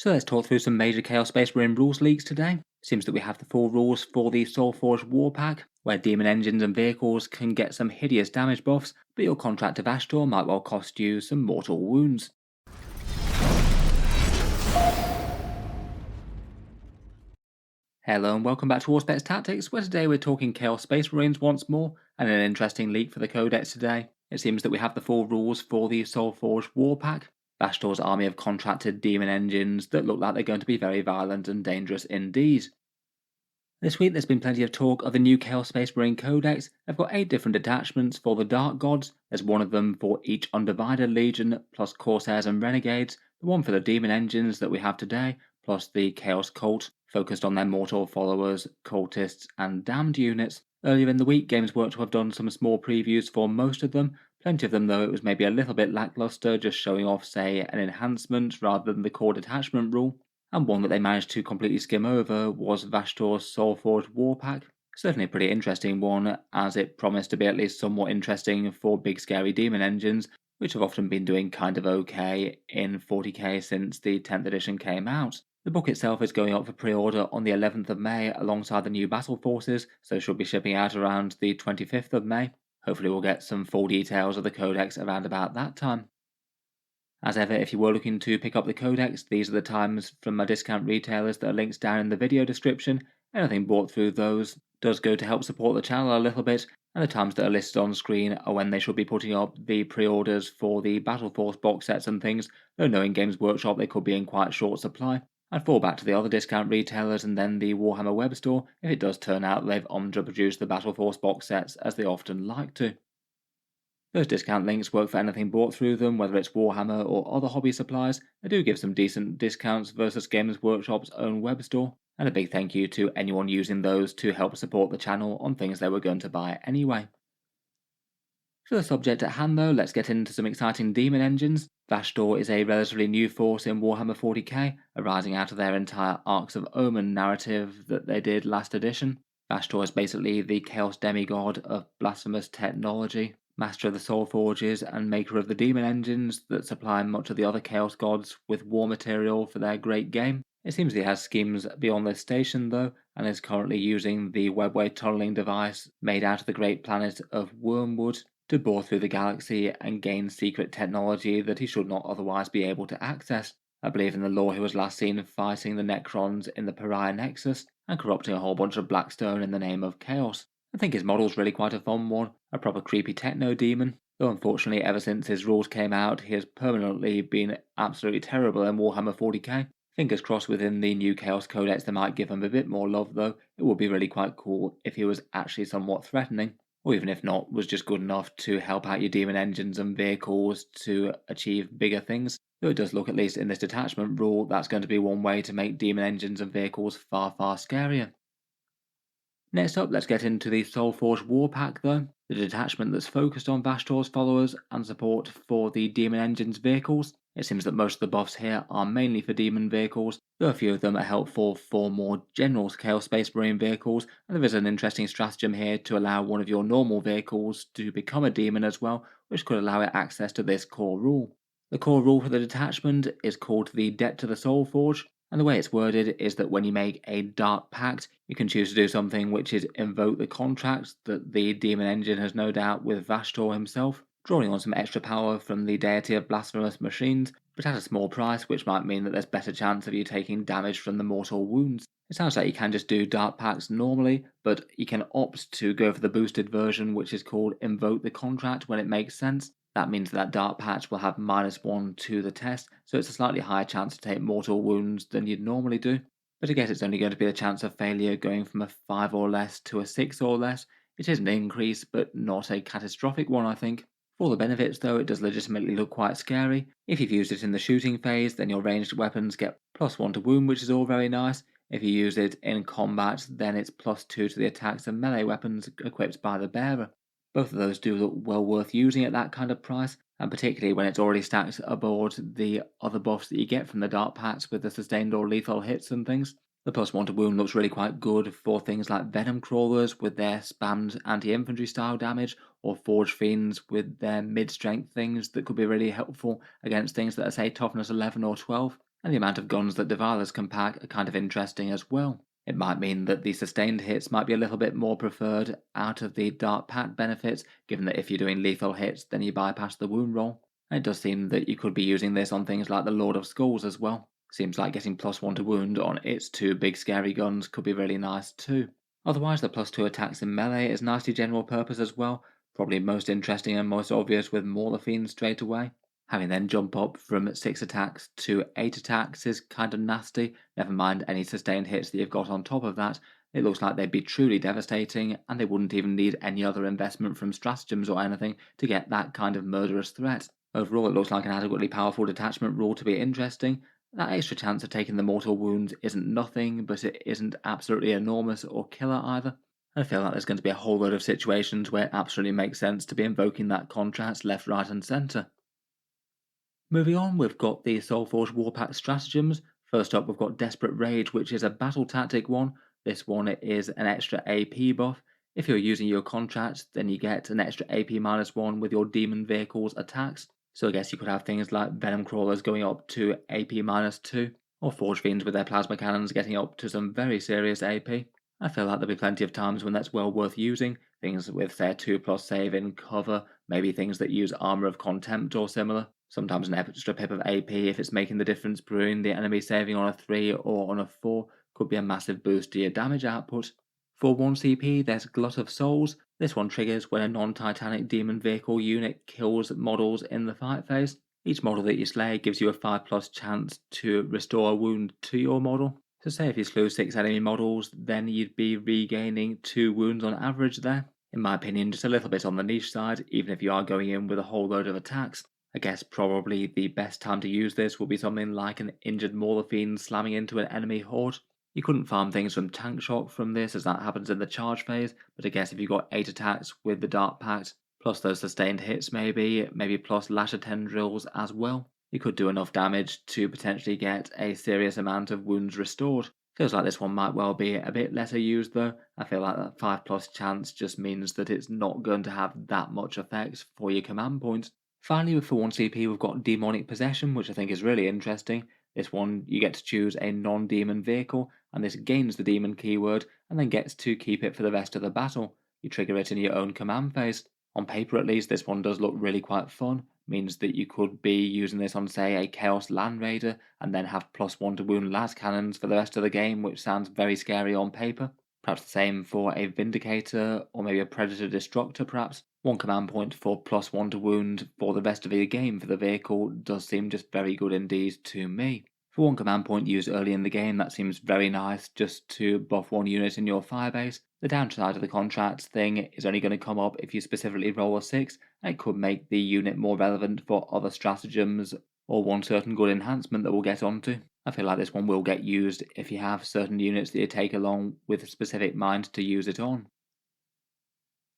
So let's talk through some major Chaos Space Marine rules leaks today. Seems that we have the full rules for the Soulforged Warpack, where demon engines and vehicles can get some hideous damage buffs, but your contract to Vashtorr might well cost you some mortal wounds. Hello and welcome back to Auspex Tactics, where today we're talking Chaos Space Marines once more, and an interesting leak for the Codex today. It seems that we have the full rules for the Soulforged Warpack, Vashtorr's army of contracted demon engines that look like they're going to be very violent and dangerous indeed. This week there's been plenty of talk of the new Chaos Space Marine Codex. They've got 8 different detachments for the Dark Gods. There's one of them for each Undivided Legion, plus Corsairs and Renegades, the one for the Demon Engines that we have today, plus the Chaos Cult, focused on their mortal followers, cultists and damned units. Earlier in the week, Games Workshop have done some small previews for most of them. Plenty of them though it was maybe a little bit lackluster, just showing off say an enhancement rather than the core detachment rule. And one that they managed to completely skim over was Vashtorr's Soulforged Warpack. Certainly a pretty interesting one, as it promised to be at least somewhat interesting for big scary demon engines, which have often been doing kind of okay in 40k since the 10th edition came out. The book itself is going up for pre-order on the 11th of May alongside the new Battle Forces, so should be shipping out around the 25th of May. Hopefully we'll get some full details of the Codex around about that time. As ever, if you were looking to pick up the Codex, these are the times from my discount retailers that are linked down in the video description. Anything bought through those does go to help support the channel a little bit, and the times that are listed on screen are when they should be putting up the pre-orders for the Battle Force box sets and things, though knowing Games Workshop they could be in quite short supply. I'd fall back to the other discount retailers and then the Warhammer web store if it does turn out they've underproduced the Battle Force box sets as they often like to. Those discount links work for anything bought through them, whether it's Warhammer or other hobby supplies. They do give some decent discounts versus Games Workshop's own web store, and a big thank you to anyone using those to help support the channel on things they were going to buy anyway. For the subject at hand though, let's get into some exciting demon engines. Vashtorr is a relatively new force in Warhammer 40k, arising out of their entire Arcs of Omen narrative that they did last edition. Vashtorr is basically the chaos demigod of blasphemous technology, master of the Soulforges and maker of the demon engines that supply much of the other chaos gods with war material for their great game. It seems he has schemes beyond this station though, and is currently using the webway tunneling device made out of the great planet of Wormwood to bore through the galaxy and gain secret technology that he should not otherwise be able to access. I believe in the lore he was last seen fighting the Necrons in the Pariah Nexus and corrupting a whole bunch of Blackstone in the name of Chaos. I think his model's really quite a fun one, a proper creepy techno demon, though unfortunately ever since his rules came out he has permanently been absolutely terrible in Warhammer 40k. Fingers crossed within the new Chaos Codex they might give him a bit more love though. It would be really quite cool if he was actually somewhat threatening, or even if not, was just good enough to help out your demon engines and vehicles to achieve bigger things. Though it does look, at least in this detachment rule, that's going to be one way to make demon engines and vehicles far scarier. Next up, let's get into the Soulforged Warpack though, the detachment that's focused on Vashtorr's followers and support for the Demon Engine's vehicles. It seems that most of the buffs here are mainly for demon vehicles, though a few of them are helpful for more general Chaos Space Marine vehicles, and there is an interesting stratagem here to allow one of your normal vehicles to become a demon as well, which could allow it access to this core rule. The core rule for the detachment is called the Debt to the Soulforge, and the way it's worded is that when you make a Dark Pact, you can choose to do something which is invoke the contract that the Demon Engine has no doubt with Vashtorr himself, drawing on some extra power from the deity of blasphemous machines, but at a small price, which might mean that there's better chance of you taking damage from the mortal wounds. It sounds like you can just do Dark Pacts normally, but you can opt to go for the boosted version, which is called Invoke the Contract when it makes sense. That means that Dark Patch will have -1 to the test, so it's a slightly higher chance to take mortal wounds than you'd normally do. But I guess it's only going to be the chance of failure going from a 5 or less to a 6 or less. It is an increase, but not a catastrophic one, I think. For all the benefits though, it does legitimately look quite scary. If you've used it in the shooting phase, then your ranged weapons get +1 to wound, which is all very nice. If you use it in combat, then it's +2 to the attacks and melee weapons equipped by the bearer. Both of those do look well worth using at that kind of price, and particularly when it's already stacked aboard the other buffs that you get from the Dark Pacts with the sustained or lethal hits and things. The +1 to wound looks really quite good for things like Venom Crawlers with their spammed anti-infantry style damage, or Forge Fiends with their mid-strength things that could be really helpful against things that are say toughness 11 or 12. and the amount of guns that Devilers can pack are kind of interesting as well. It might mean that the sustained hits might be a little bit more preferred out of the Dark Pact benefits, given that if you're doing lethal hits, then you bypass the wound roll. And it does seem that you could be using this on things like the Lord of Skulls as well. Seems like getting +1 to wound on its two big scary guns could be really nice too. Otherwise, the +2 attacks in melee is nicely general purpose as well, probably most interesting and most obvious with Mauler Fiend straight away. Having then jump up from 6 attacks to 8 attacks is kind of nasty, never mind any sustained hits that you've got on top of that. It looks like they'd be truly devastating, and they wouldn't even need any other investment from stratagems or anything to get that kind of murderous threat. Overall, it looks like an adequately powerful detachment rule to be interesting. That extra chance of taking the mortal wounds isn't nothing, but it isn't absolutely enormous or killer either. I feel like there's going to be a whole load of situations where it absolutely makes sense to be invoking that contrast left, right, and centre. Moving on, we've got the Soulforged Warpack stratagems. First up, we've got Desperate Rage, which is a battle tactic one. This one is an extra AP buff. If you're using your contract, then you get an extra AP -1 with your demon vehicle's attacks. So I guess you could have things like Venom Crawlers going up to AP -2, or Forge Fiends with their plasma cannons getting up to some very serious AP. I feel like there'll be plenty of times when that's well worth using. Things with, say, a 2+ save in cover, maybe things that use Armor of Contempt or similar. Sometimes an extra pip of AP, if it's making the difference between the enemy saving on a 3 or on a 4, could be a massive boost to your damage output. For 1 CP, there's Glut of Souls. This one triggers when a non-Titanic demon vehicle unit kills models in the fight phase. Each model that you slay gives you a 5+ chance to restore a wound to your model. So say if you slew 6 enemy models, then you'd be regaining 2 wounds on average there. In my opinion, just a little bit on the niche side, even if you are going in with a whole load of attacks. I guess probably the best time to use this will be something like an injured Mauler Fiend slamming into an enemy horde. You couldn't farm things from Tank Shock from this as that happens in the charge phase, but I guess if you got 8 attacks with the Dark Pact, plus those sustained hits maybe plus Lasher Tendrils as well, you could do enough damage to potentially get a serious amount of wounds restored. Feels like this one might well be a bit lesser used though. I feel like that 5+ chance just means that it's not going to have that much effect for your command points. Finally, for 1 CP, we've got Demonic Possession, which I think is really interesting. This one, you get to choose a non-demon vehicle, and this gains the demon keyword, and then gets to keep it for the rest of the battle. You trigger it in your own command phase. On paper at least, this one does look really quite fun. Means that you could be using this on, say, a Chaos Land Raider, and then have +1 to wound las cannons for the rest of the game, which sounds very scary on paper. Perhaps the same for a Vindicator, or maybe a Predator Destructor perhaps. 1 command point for +1 to wound for the rest of the game for the vehicle does seem just very good indeed to me. For 1 command point used early in the game, that seems very nice just to buff 1 unit in your firebase. The downside of the contracts thing is only going to come up if you specifically roll a 6, and it could make the unit more relevant for other stratagems or one certain good enhancement that we'll get onto. I feel like this one will get used if you have certain units that you take along with a specific mind to use it on.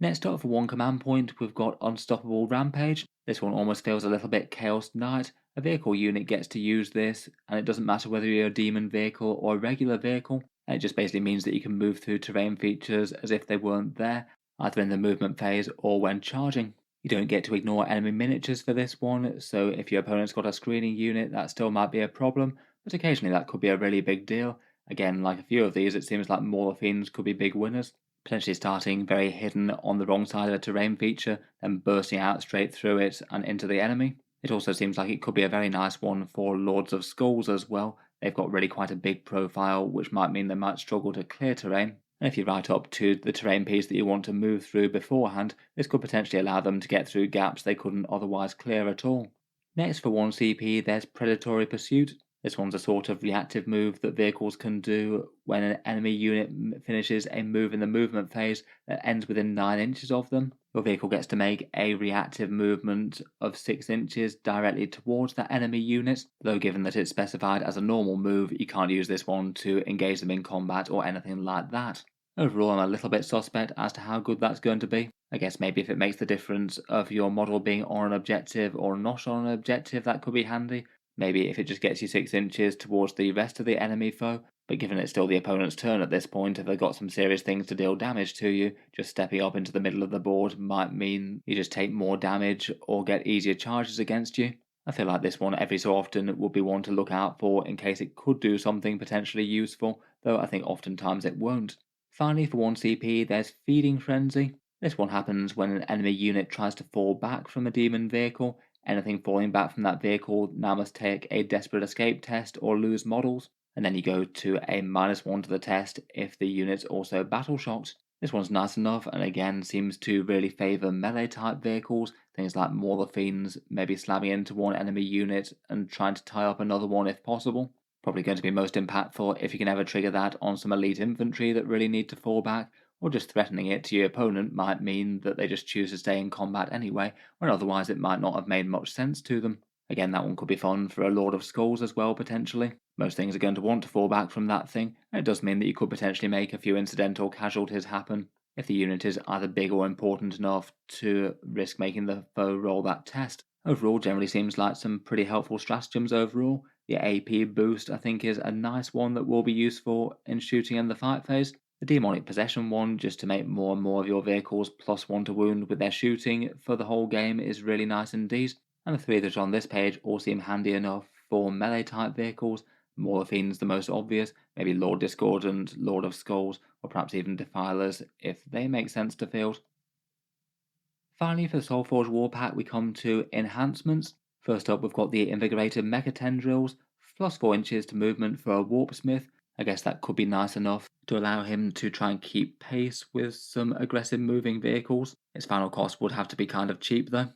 Next up for 1 command point, we've got Unstoppable Rampage. This one almost feels a little bit Chaos Knight. A vehicle unit gets to use this, and it doesn't matter whether you're a demon vehicle or a regular vehicle. It just basically means that you can move through terrain features as if they weren't there, either in the movement phase or when charging. You don't get to ignore enemy miniatures for this one, so if your opponent's got a screening unit, that still might be a problem, but occasionally that could be a really big deal. Again, like a few of these, it seems like Mauler Fiends could be big winners. Potentially starting very hidden on the wrong side of a terrain feature, then bursting out straight through it and into the enemy. It also seems like it could be a very nice one for Lords of Skulls as well. They've got really quite a big profile, which might mean they might struggle to clear terrain. And if you right up to the terrain piece that you want to move through beforehand, this could potentially allow them to get through gaps they couldn't otherwise clear at all. Next for 1 CP, there's Predatory Pursuit. This one's a sort of reactive move that vehicles can do when an enemy unit finishes a move in the movement phase that ends within 9 inches of them. Your vehicle gets to make a reactive movement of 6 inches directly towards that enemy unit, though given that it's specified as a normal move, you can't use this one to engage them in combat or anything like that. Overall, I'm a little bit suspect as to how good that's going to be. I guess maybe if it makes the difference of your model being on an objective or not on an objective, that could be handy. Maybe if it just gets you 6 inches towards the rest of the enemy foe, but given it's still the opponent's turn at this point, if they've got some serious things to deal damage to you, just stepping up into the middle of the board might mean you just take more damage or get easier charges against you. I feel like this one every so often would be one to look out for in case it could do something potentially useful, though I think oftentimes it won't. Finally, for 1 CP, there's Feeding Frenzy. This one happens when an enemy unit tries to fall back from a demon vehicle. Anything falling back from that vehicle now must take a Desperate Escape test or lose models, and then you go to a -1 to the test if the unit's also battle shocked. This one's nice enough and again seems to really favour melee type vehicles, things like Mauler Fiends, maybe slamming into one enemy unit and trying to tie up another one if possible. Probably going to be most impactful if you can ever trigger that on some elite infantry that really need to fall back, or just threatening it to your opponent might mean that they just choose to stay in combat anyway, when otherwise it might not have made much sense to them. Again, that one could be fun for a Lord of Skulls as well, potentially. Most things are going to want to fall back from that thing, and it does mean that you could potentially make a few incidental casualties happen if the unit is either big or important enough to risk making the foe roll that test. Overall, generally seems like some pretty helpful stratagems overall. The AP boost, I think, is a nice one that will be useful in shooting in the fight phase. The Demonic Possession one, just to make more and more of your vehicles +1 to wound with their shooting for the whole game, is really nice indeed. And the three that are on this page all seem handy enough for melee type vehicles. Mauler Fiends the most obvious, maybe Lord Discordant, Lord of Skulls, or perhaps even Defilers, if they make sense to field. Finally, for the Soulforged Warpack, we come to Enhancements. First up, we've got the Invigorated Mecha Tendrils, +4 inches to movement for a Warpsmith. I guess that could be nice enough to allow him to try and keep pace with some aggressive moving vehicles. Its final cost would have to be kind of cheap though.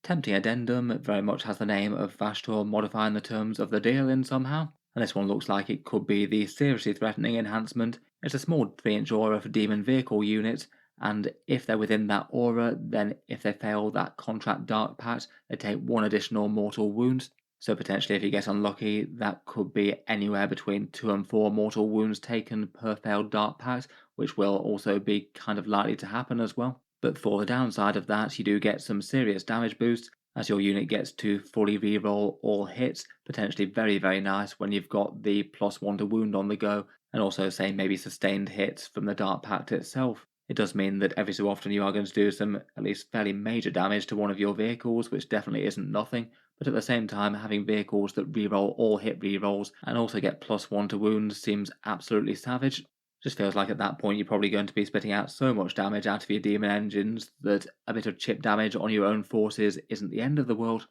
Tempting addendum, it very much has the name of Vashtorr modifying the terms of the deal in somehow, and this one looks like it could be the seriously threatening enhancement. It's a small 3-inch aura for demon vehicle units, and if they're within that aura, then if they fail that contract Dark Pact, they take 1 additional mortal wound. So potentially if you get unlucky, that could be anywhere between 2 and 4 mortal wounds taken per failed Dark Pact, which will also be kind of likely to happen as well. But for the downside of that, you do get some serious damage boosts as your unit gets to fully reroll all hits, potentially very very nice when you've got the +1 to wound on the go, and also say maybe sustained hits from the Dark Pact itself. It does mean that every so often you are going to do some at least fairly major damage to one of your vehicles, which definitely isn't nothing, but at the same time having vehicles that reroll all hit rerolls and also get +1 to wounds seems absolutely savage. Just feels like at that point you're probably going to be spitting out so much damage out of your demon engines that a bit of chip damage on your own forces isn't the end of the world.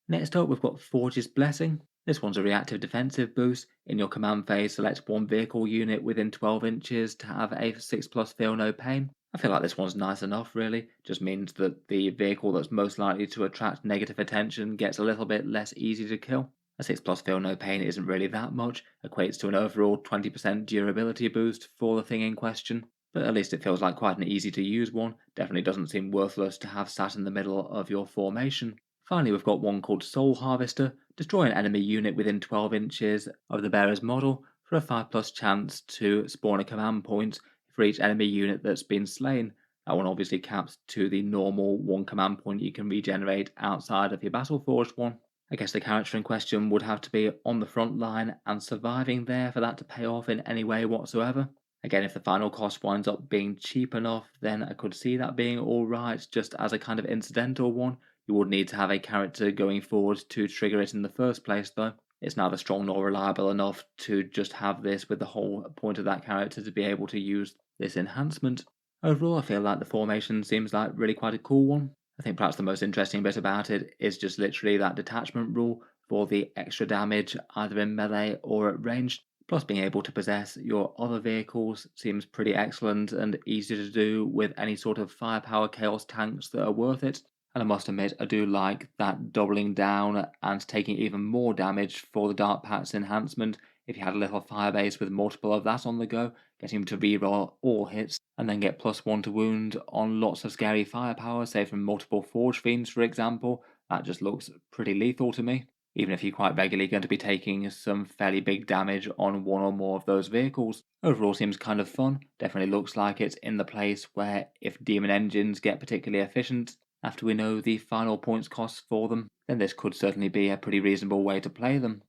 Next up, we've got Forge's Blessing. This one's a reactive defensive boost. In your command phase, select one vehicle unit within 12 inches to have a 6+ feel no pain. I feel like this one's nice enough, really. Just means that the vehicle that's most likely to attract negative attention gets a little bit less easy to kill. A 6+ feel no pain isn't really that much, equates to an overall 20% durability boost for the thing in question, but at least it feels like quite an easy to use one. Definitely doesn't seem worthless to have sat in the middle of your formation. Finally, we've got one called Soul Harvester. Destroy an enemy unit within 12 inches of the bearer's model for a 5+ chance to spawn a command point for each enemy unit that's been slain. That one obviously caps to the normal 1 command point you can regenerate outside of your Battleforged one. I guess the character in question would have to be on the front line and surviving there for that to pay off in any way whatsoever. Again, if the final cost winds up being cheap enough, then I could see that being alright just as a kind of incidental one. You would need to have a character going forward to trigger it in the first place though. It's neither strong nor reliable enough to just have this with the whole point of that character to be able to use this enhancement. Overall, I feel like the formation seems like really quite a cool one. I think perhaps the most interesting bit about it is just literally that detachment rule for the extra damage either in melee or at range. Plus being able to possess your other vehicles seems pretty excellent and easy to do with any sort of firepower chaos tanks that are worth it. And I must admit, I do like that doubling down and taking even more damage for the Dark Pact's enhancement. If you had a little firebase with multiple of that on the go, getting him to reroll all hits and then get +1 to wound on lots of scary firepower, say from multiple Forge Fiends for example, that just looks pretty lethal to me. Even if you're quite regularly going to be taking some fairly big damage on one or more of those vehicles. Overall seems kind of fun, definitely looks like it's in the place where if demon engines get particularly efficient, after we know the final points costs for them, then this could certainly be a pretty reasonable way to play them.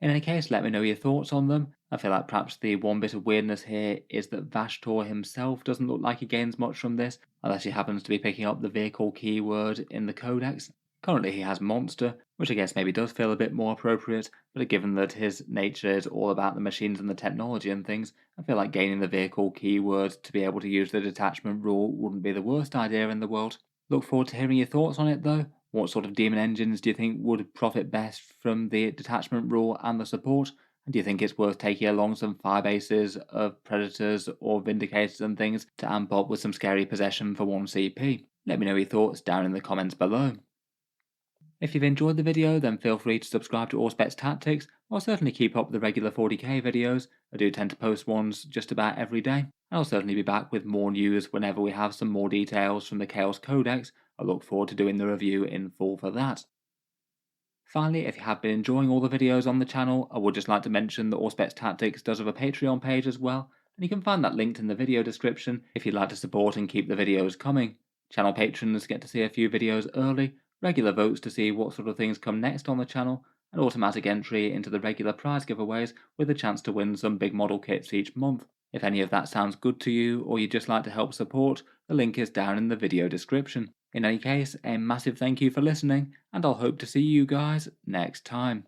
In any case, let me know your thoughts on them. I feel like perhaps the one bit of weirdness here is that Vashtorr himself doesn't look like he gains much from this, unless he happens to be picking up the vehicle keyword in the codex. Currently he has Monster, which I guess maybe does feel a bit more appropriate, but given that his nature is all about the machines and the technology and things, I feel like gaining the vehicle keyword to be able to use the detachment rule wouldn't be the worst idea in the world. Look forward to hearing your thoughts on it though. What sort of demon engines do you think would profit best from the detachment rule and the support? And do you think it's worth taking along some firebases of predators or vindicators and things to amp up with some scary possession for 1 CP? Let me know your thoughts down in the comments below. If you've enjoyed the video, then feel free to subscribe to Auspex Tactics. I'll certainly keep up with the regular 40k videos. I do tend to post ones just about every day. I'll certainly be back with more news whenever we have some more details from the Chaos Codex. I look forward to doing the review in full for that. Finally, if you have been enjoying all the videos on the channel, I would just like to mention that Auspex Tactics does have a Patreon page as well, and you can find that linked in the video description if you'd like to support and keep the videos coming. Channel patrons get to see a few videos early, regular votes to see what sort of things come next on the channel, and automatic entry into the regular prize giveaways with a chance to win some big model kits each month. If any of that sounds good to you, or you'd just like to help support, the link is down in the video description. In any case, a massive thank you for listening, and I'll hope to see you guys next time.